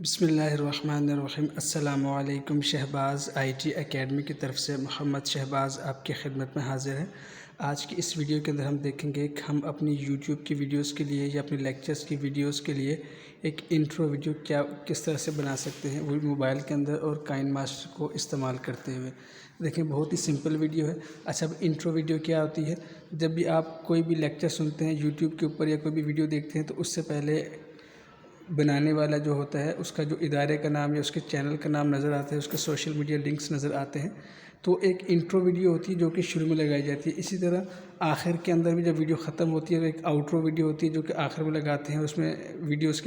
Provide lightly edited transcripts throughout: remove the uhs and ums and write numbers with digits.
बिस्मिल्लाहिर्रहमानिर्रहीम। अस्सलामुअलैकुम। Shahbaz IT academy की तरफ से मोहम्मद शहबाज़ आपकी खिदमत में हाज़िर है। आज की इस वीडियो के अंदर हम देखेंगे कि हम अपनी यूट्यूब की वीडियोस के लिए या अपने लेक्चर्स की वीडियोस के लिए एक इंट्रो वीडियो किस तरह से बना सकते हैं, वो भी मोबाइल के अंदर और काइनमास्टर को इस्तेमाल करते हुए। देखें, बहुत ही सिंपल वीडियो है। अच्छा, अब इंट्रो वीडियो क्या होती है? जब भी आप कोई भी लेक्चर सुनते हैं यूट्यूब के ऊपर या कोई भी वीडियो देखते हैं, तो उससे पहले बनाने वाला जो होता है उसका जो इदारे का नाम या उसके चैनल का नाम नज़र आता है, उसके सोशल मीडिया लिंक्स नज़र आते हैं। तो एक इंट्रो वीडियो होती है जो कि शुरू में लगाई जाती है। इसी तरह आखिर के अंदर भी जब वीडियो ख़त्म होती है तो एक आउट्रो वीडियो होती है जो कि आखिर में लगाते हैं। उसमें वीडियोस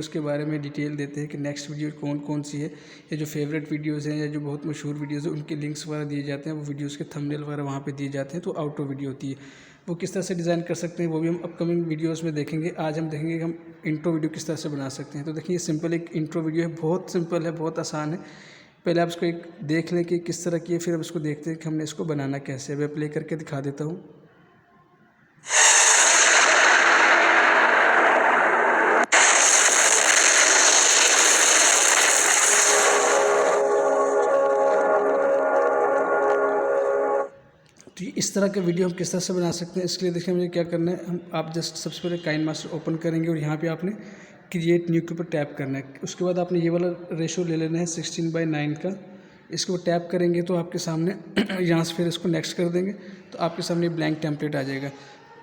के बारे में डिटेल देते हैं कि नेक्स्ट वीडियो कौन कौन सी है, या जो फेवरेट वीडियोज़ हैं या जो बहुत मशहूर वीडियोज़ हैं उनके लिंक्स वगैरह दिए जाते हैं, वो वीडियोज़ के थंबनेल वगैरह वहाँ पर दिए जाते हैं। तो आउट्रो वीडियो होती है। वो किस तरह से डिज़ाइन कर सकते हैं वो भी हम अपकमिंग वीडियोस में देखेंगे। आज हम देखेंगे कि हम इंट्रो वीडियो किस तरह से बना सकते हैं। तो देखिए, ये सिंपल एक इंट्रो वीडियो है, बहुत सिंपल है, बहुत आसान है। पहले आप इसको एक देख लें कि किस तरह की है, फिर हम इसको देखते हैं कि हमने इसको बनाना कैसे है। मैं प्ले करके दिखा देता हूँ। तो इस तरह के वीडियो हम किस तरह से बना सकते हैं, इसके लिए देखिए मुझे क्या करना है। आप जस्ट सबसे पहले काइनमास्टर ओपन करेंगे और यहाँ पे आपने क्रिएट न्यू के ऊपर टैप करना है। उसके बाद आपने ये वाला रेशो ले लेना है 16:9 का। इसको टैप करेंगे तो आपके सामने यहाँ से फिर इसको नेक्स्ट कर देंगे तो आपके सामने ब्लैंक टेम्पलेट आ जाएगा।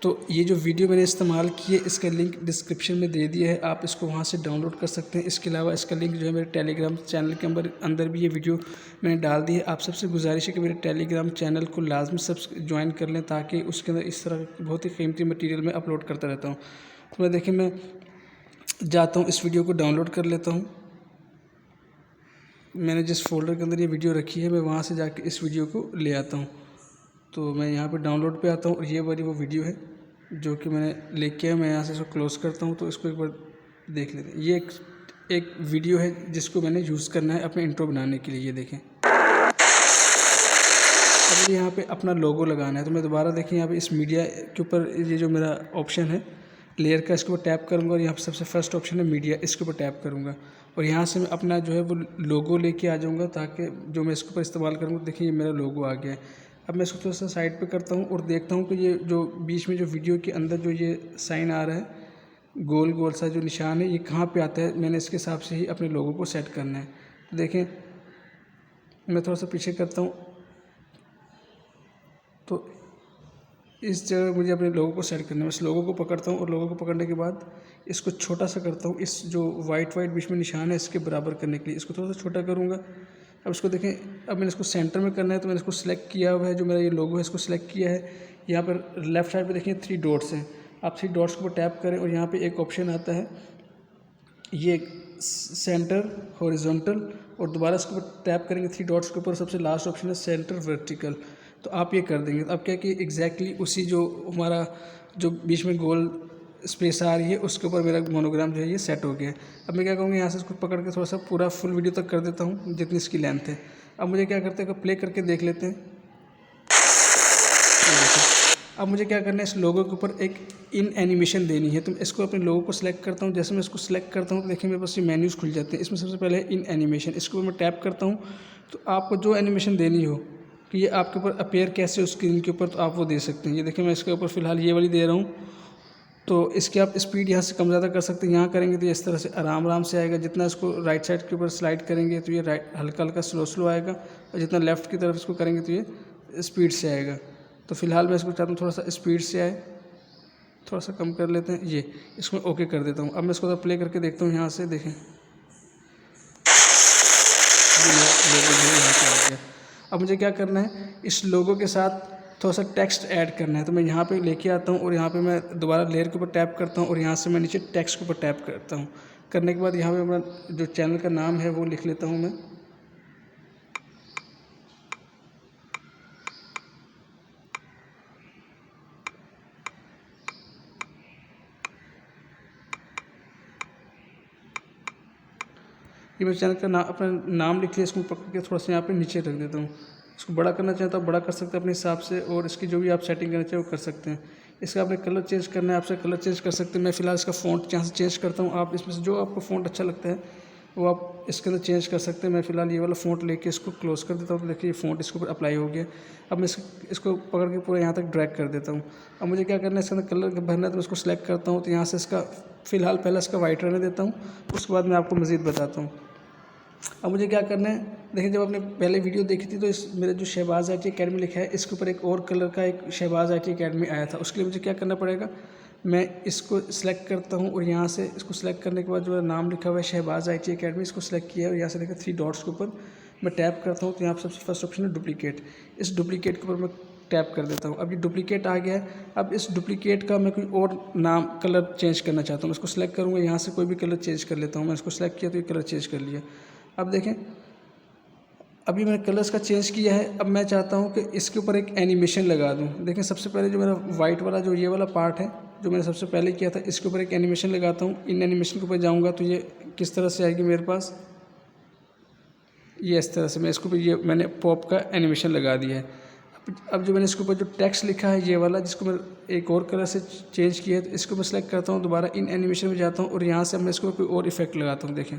तो ये जो वीडियो मैंने इस्तेमाल की है इसका लिंक डिस्क्रिप्शन में दे दिया है, आप इसको वहाँ से डाउनलोड कर सकते हैं। इसके अलावा इसका लिंक जो है मेरे टेलीग्राम चैनल के अंदर भी ये वीडियो मैंने डाल दी है। आप सबसे गुजारिश है कि मेरे टेलीग्राम चैनल को लाजमी ज्वाइन कर लें, ताकि उसके अंदर इस तरह बहुत ही कीमती मटीरियल मैं अपलोड करता रहता हूँ। तो मैं देखिए, मैं जाता हूँ, इस वीडियो को डाउनलोड कर लेता हूँ। मैंने जिस फोल्डर के अंदर ये वीडियो रखी है मैं वहाँ से जाके इस वीडियो को ले आता हूँ। तो मैं यहाँ पे डाउनलोड पे आता हूँ और ये वाली वो वीडियो है जो कि मैंने लेके आया। मैं यहाँ से इसको क्लोज़ करता हूँ, तो इसको एक बार देख लेते हैं। ये एक वीडियो है जिसको मैंने यूज़ करना है अपने इंट्रो बनाने के लिए। ये देखें, अब यहाँ पे अपना लोगो लगाना है। तो मैं दोबारा देखें यहाँ पे इस मीडिया के ऊपर ये जो मेरा ऑप्शन है लेयर का, इसके ऊपर टैप करूँगा और यहाँ पे सबसे फर्स्ट ऑप्शन है मीडिया, इसके ऊपर टैप करूँगा और यहाँ से मैं अपना जो है वो लोगो लेके आ जाऊँगा, ताकि जो मैं इसके ऊपर इस्तेमाल करूँगा। देखिए, ये मेरा लोगो आ गया है। अब मैं इसको थोड़ा सा साइड पे करता हूँ और देखता हूँ कि ये जो बीच में जो वीडियो के अंदर जो ये साइन आ रहा है, गोल गोल सा जो निशान है, ये कहाँ पे आता है। मैंने इसके हिसाब से ही अपने लोगों को सेट करना है। तो देखें, मैं थोड़ा सा पीछे करता हूँ, तो इस जगह मुझे अपने लोगों को सेट करना है। इस लोगों को पकड़ता हूँ और लोगों को पकड़ने के बाद इसको छोटा सा करता हूँ, इस जो वाइट बीच में निशान है इसके बराबर करने के लिए इसको थोड़ा सा छोटा करूँगा। अब इसको देखें, अब मैंने इसको सेंटर में करना है, तो मैंने इसको सिलेक्ट किया हुआ है, जो मेरा ये लोगो है इसको सिलेक्ट किया है। यहाँ पर लेफ़्ट साइड पे देखिए 3 डॉट्स हैं, आप 3 डॉट्स को टैप करें और यहाँ पे एक ऑप्शन आता है ये सेंटर हॉरिजॉन्टल, और दोबारा इसके ऊपर टैप करेंगे 3 डॉट्स के ऊपर, सबसे लास्ट ऑप्शन है सेंटर वर्टिकल। तो आप ये कर देंगे तो अब क्या कि एग्जैक्टली उसी जो हमारा जो बीच में गोल स्पेस आ रही है उसके ऊपर मेरा मोनोग्राम जो है ये सेट हो गया है। अब मैं क्या करूँगा, यहाँ से इसको पकड़ के थोड़ा सा पूरा फुल वीडियो तक कर देता हूँ जितनी इसकी लेंथ है। अब मुझे क्या करते हैं, प्ले करके देख लेते हैं। अब मुझे क्या करना है, इस लोगो के ऊपर एक इन एनिमेशन देनी है। तो इसको अपने लोगो को सिलेक्ट करता हूँ। जैसे मैं इसको सिलेक्ट करता हूँ तो देखिए मेरे पास ये मेन्यूज़ खुल जाते हैं। इसमें सबसे पहले है इन एनिमेशन, इसके ऊपर मैं टैप करता हूँ। तो आपको जो एनिमेशन देनी हो कि ये आपके ऊपर अपीयर कैसे उस स्क्रीन के ऊपर, तो आप वो दे सकते हैं। ये देखिए, मैं इसके ऊपर फ़िलहाल ये वाली दे रहा हूँ। तो इसकी आप स्पीड यहाँ से कम ज़्यादा कर सकते हैं। यहाँ करेंगे तो इस तरह से आराम से आएगा। जितना इसको राइट साइड के ऊपर स्लाइड करेंगे तो ये राइट हल्का हल्का स्लो आएगा, और जितना लेफ़्ट की तरफ इसको करेंगे तो ये स्पीड से आएगा। तो फ़िलहाल मैं इसको चाहता हूँ थोड़ा सा स्पीड से आए, थोड़ा सा कम कर लेते हैं। ये इसको ओके कर देता हूँ। अब मैं इसको प्ले करके देखता हूँ। यहाँ से देखें, लोगो जो यहाँ पे आ गया। अब मुझे क्या करना है, इस लोगो के साथ थोड़ा सा टेक्स्ट ऐड करना है। तो मैं यहाँ पे लेके आता हूँ और यहाँ पे मैं दोबारा लेयर के ऊपर टैप करता हूँ और यहाँ से मैं नीचे टेक्स्ट के ऊपर टैप करता हूँ। करने के बाद यहाँ पे अपना जो चैनल का नाम है वो लिख लेता हूँ मैं। ये मैं चैनल का नाम, अपना नाम लिख लिया, इसको पकड़ के थोड़ा सा यहाँ पे नीचे रख देता हूँ। इसको बड़ा करना चाहता हूँ बड़ा कर सकते हैं अपने हिसाब से, और इसकी जो भी आप सेटिंग करना चाहें वो कर सकते हैं। इसका आपने कलर चेंज करना है, आपसे कलर चेंज कर सकते हैं। मैं फ़िलहाल इसका फ़ॉन्ट यहाँ से चेंज करता हूँ। आप इसमें से जो आपको फ़ॉन्ट अच्छा लगता है वो आप इसके अंदर चेंज कर सकते हैं। मैं फ़िलहाल ये वाला फ़ॉन्ट लेके इसको क्लोज़ कर देता हूँ। तो देखिए ये फ़ॉन्ट इसके ऊपर अप्लाई हो गया। अब मैं इसको पकड़ के पूरा यहाँ तक ड्रैग कर देता हूँ। अब मुझे क्या करना है, इसके अंदर कलर भरना है, तो उसको सिलेक्ट करता हूँ। तो यहाँ से इसका फ़िलहाल पहले इसका वाइट रहने देता हूँ, उसके बाद मैं आपको मज़ीद बताता हूँ। अब मुझे क्या करना है, देखिए जब आपने पहले वीडियो देखी थी तो इस मेरे जो शहबाज IT अकेडमी लिखा है इसके ऊपर एक और कलर का एक शहबाज IT अकेडमी आया था। उसके लिए मुझे क्या करना पड़ेगा, मैं इसको सिलेक्ट करता हूँ और यहाँ से इसको सिलेक्ट करने के बाद जो नाम लिखा हुआ है शहबाज IT अकेडमी, इसको सिलेक्ट किया है और यहाँ से देखिए 3 डॉट्स के ऊपर मैं टैप करता हूँ। तो यहाँ पर सबसे फर्स्ट ऑप्शन है डुप्लीकेट। इस डुप्लीकेट के ऊपर मैं टैप कर देता हूँ। अब ये डुप्लीकेट आ गया है। अब इस डुप्लीकेट का मैं कोई और नाम कलर चेंज करना चाहता हूँ। इसको सिलेक्ट करूँगा, यहाँ से कोई भी कलर चेंज कर लेता हूँ। मैं इसको सिलेक्ट किया तो ये कलर चेंज कर लिया। अब देखें, अभी मैंने कलर्स का चेंज किया है। अब मैं चाहता हूँ कि इसके ऊपर एक एनिमेशन लगा दूँ। देखें सबसे पहले जो मेरा वाइट वाला जो ये वाला पार्ट है जो मैंने सबसे पहले किया था, इसके ऊपर एक एनिमेशन लगाता हूँ। इन एनिमेशन के ऊपर जाऊँगा तो ये किस तरह से आएगी मेरे पास, ये इस तरह से। मैं इसके ऊपर ये मैंने पॉप का एनिमेशन लगा दिया है। अब जो मैंने इसके ऊपर जो टेक्स्ट लिखा है ये वाला, जिसको मैं एक और कलर से चेंज किया है, तो इसको मैं सेलेक्ट करता हूँ, दोबारा इन एनिमेशन में जाता हूँ और यहाँ से मैं इसको कोई और इफेक्ट लगाता हूँ। देखें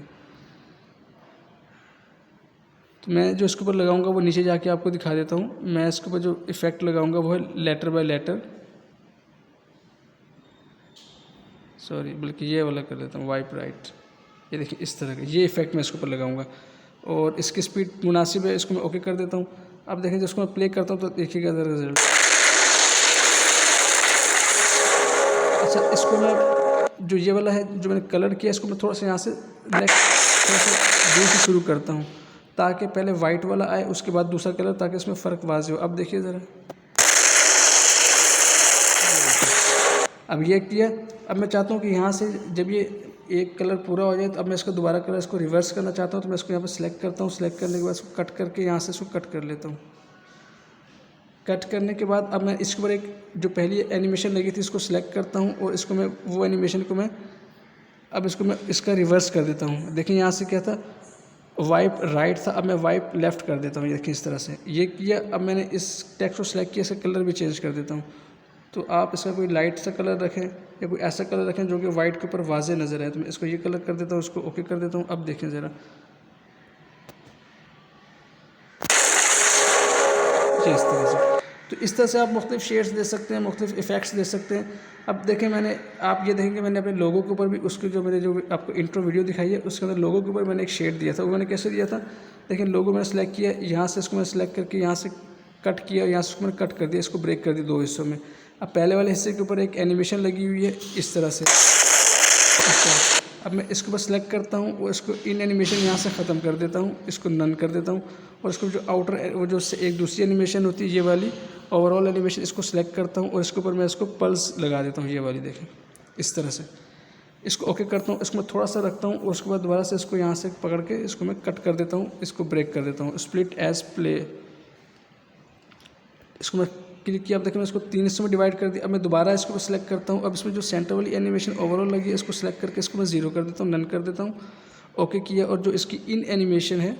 तो मैं जो इसके ऊपर लगाऊंगा वो नीचे जाके आपको दिखा देता हूँ। मैं इसके ऊपर जो इफ़ेक्ट लगाऊंगा वो है लेटर बाय लेटर, सॉरी बल्कि ये वाला कर देता हूँ, वाइप राइट। ये देखिए इस तरह का ये इफ़ेक्ट मैं इसके ऊपर लगाऊंगा और इसकी स्पीड मुनासिब है, इसको मैं ओके कर देता हूँ। अब देखें जिसको मैं प्ले करता हूँ तो देखिएगा रिजल्ट। अच्छा, इसको मैं जो ये वाला है जो मैंने कलर किया, इसको मैं थोड़ा सा यहाँ से नेक्स्ट थोड़ा सा दूर से शुरू करता हूँ ताकि पहले वाइट वाला आए उसके बाद दूसरा कलर, ताकि इसमें फ़र्क वाज़ेह हो। अब देखिए ज़रा, अब ये किया। अब मैं चाहता हूँ कि यहाँ से जब ये एक कलर पूरा हो जाए तो अब मैं इसका दोबारा कलर इसको रिवर्स करना चाहता हूँ। तो मैं इसको यहाँ पर सिलेक्ट करता हूँ। सिलेक्ट करने के बाद इसको कट करके यहाँ से इसको कट कर लेता हूँ। कट करने के बाद अब मैं इसके ऊपर एक जो पहली एनिमेशन लगी थी इसको सिलेक्ट करता हूँ और इसको मैं वो एनिमेशन को मैं अब इसको मैं इसका रिवर्स कर देता हूँ। देखिए यहाँ से क्या था, वाइप राइट था, अब मैं वाइप लेफ़्ट कर देता हूँ। ये देखिए इस तरह से ये किया। अब मैंने इस टेक्स्ट को सिलेक्ट किया, इसका कलर भी चेंज कर देता हूँ। तो आप इसका कोई लाइट सा कलर रखें या कोई ऐसा कलर रखें जो कि वाइट के ऊपर वाज़े नज़र आए। तो मैं इसको ये कलर कर देता हूँ, उसको ओके कर देता हूँ। अब देखें ज़रा, जी इस तरह से। तो इस तरह से आप मुख्तलिफ शेड्स दे सकते हैं, मुख्तलिफ इफ़ेक्ट्स दे सकते हैं। अब देखें मैंने, आप ये देखेंगे मैंने अपने लोगों के ऊपर भी उसकी जो मैंने जो आपको इंट्रो वीडियो दिखाई है उसके अंदर लोगों के ऊपर मैंने एक शेड दिया था। वो मैंने कैसे दिया था, देखिए लोगो मैंने सेलेक्ट किया, यहाँ से इसको मैं सेलेक्ट करके यहाँ से कट किया, यहाँ से मैंने कट कर दिया, इसको ब्रेक कर दिया 2 हिस्सों में। अब पहले वाले हिस्से के ऊपर एक एनिमेशन लगी हुई है इस तरह से। अब मैं इसको बस सेलेक्ट करता हूँ और इसको इन एनिमेशन यहाँ से ख़त्म कर देता हूँ, इसको नन कर देता हूँ और इसको जो आउटर वो जो एक दूसरी एनिमेशन होती है ये वाली ओवरऑल एनिमेशन, इसको सेलेक्ट करता हूँ और इसके ऊपर मैं इसको पल्स लगा देता हूँ, ये वाली देखें इस तरह से। इसको ओके करता हूँ, इसको मैं थोड़ा सा रखता हूँ और उसके बाद दोबारा से इसको यहाँ से पकड़ के इसको मैं कट कर देता हूँ, इसको ब्रेक कर देता हूँ। स्प्लिट एज प्ले, इसको मैं क्लिक किया। अब देखिए मैं इसको 3 हिस्सों में डिवाइड कर दिया। अब मैं दोबारा इसको सिलेक्ट करता हूँ। अब इसमें जो सेंटर वाली एनिमेशन ओवरऑल लगी है इसको सिलेक्ट करके इसको मैं 0 कर देता हूँ, नन कर देता हूँ, ओके किया। और जो इसकी इन एनिमेशन है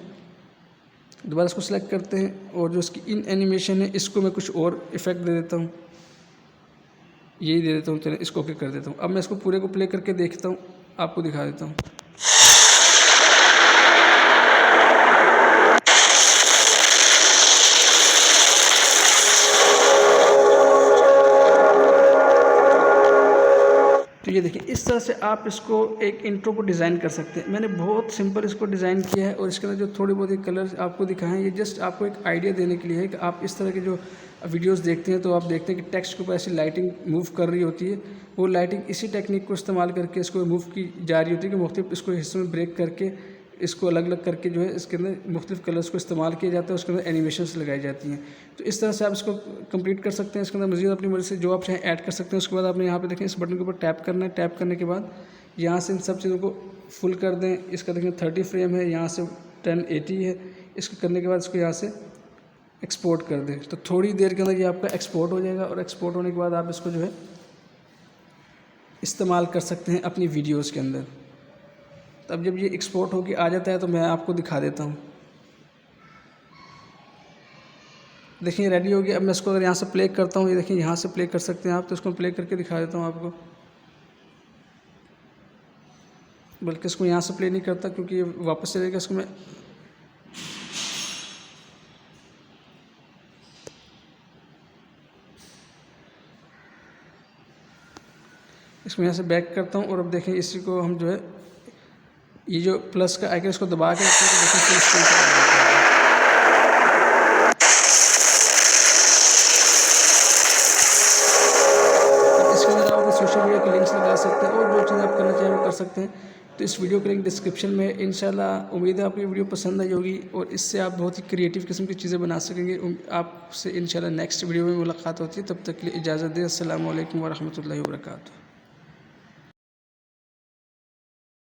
दोबारा इसको सिलेक्ट करते हैं और जो इसकी इन एनिमेशन है इसको मैं कुछ और इफेक्ट दे देता हूँ, यही दे देता हूँ, चलिए इसको ओके कर देता हूँ। अब मैं इसको पूरे को प्ले करके देखता हूँ, आपको दिखा देता हूँ। तो ये देखिए इस तरह से आप इसको एक इंट्रो को डिज़ाइन कर सकते हैं। मैंने बहुत सिंपल इसको डिज़ाइन किया है और इसके अंदर जो थोड़ी बहुत कलर आपको दिखाए हैं ये जस्ट आपको एक आइडिया देने के लिए है कि आप इस तरह के जो वीडियोस देखते हैं तो आप देखते हैं कि टेक्स्ट के ऊपर ऐसी लाइटिंग मूव कर रही होती है, वो लाइटिंग इसी टेक्निक को इस्तेमाल करके इसको मूव की जा रही होती है कि मुख्तलिफ इसको हिस्सों में ब्रेक करके इसको अलग अलग करके जो है इसके अंदर मुख्तलिफ कलर्स को इस्तेमाल किया जाता है, उसके अंदर एनिमेशंस लगाई जाती हैं। तो इस तरह से आप इसको कंप्लीट कर सकते हैं। इसके अंदर मज़ीद अपनी मर्ज़ी से जो आप चाहें ऐड कर सकते हैं। उसके बाद आपने यहाँ पे देखें इस बटन के ऊपर टैप करना है। टैप करने के बाद यहाँ से इन सब चीज़ों को फुल कर दें। इसका देखें 30 फ्रेम है, यहाँ से 1080 है। इसको करने के बाद इसको यहाँ से एक्सपोर्ट कर दें तो थोड़ी देर के अंदर ये आपका एक्सपोर्ट हो जाएगा और एक्सपोर्ट होने के बाद आप इसको जो है इस्तेमाल कर सकते हैं अपनी वीडियोज़ के अंदर। तब जब ये एक्सपोर्ट होके आ जाता है तो मैं आपको दिखा देता हूँ। देखिए रेडी हो गया। अब मैं इसको अगर यहाँ से प्ले करता हूँ, ये देखिए यहाँ से प्ले कर सकते हैं आप, तो इसको प्ले करके दिखा देता हूँ आपको। बल्कि इसको यहाँ से प्ले नहीं करता क्योंकि ये वापस चलेगा। इसको मैं यहाँ से बैक करता हूँ और अब देखें इसी को हम जो है ये जो प्लस का आइकन इसको दबा के रखते हैं, इसके अंदर आप सोशल मीडिया के लिंक्स लगा सकते हैं और जो चीज़ आप करना चाहें वो कर सकते हैं। तो इस वीडियो का लिंक डिस्क्रिप्शन में। इंशाल्लाह उम्मीद है आपको ये वीडियो पसंद आई होगी और इससे आप बहुत ही क्रिएटिव किस्म की चीज़ें बना सकेंगे। आपसे इंशाल्लाह नेक्स्ट वीडियो में मुलाकात होती है, तब तक के लिए इजाज़त दें। अस्सलामु अलैकुम व रहमतुल्लाहि व बरकातुहू।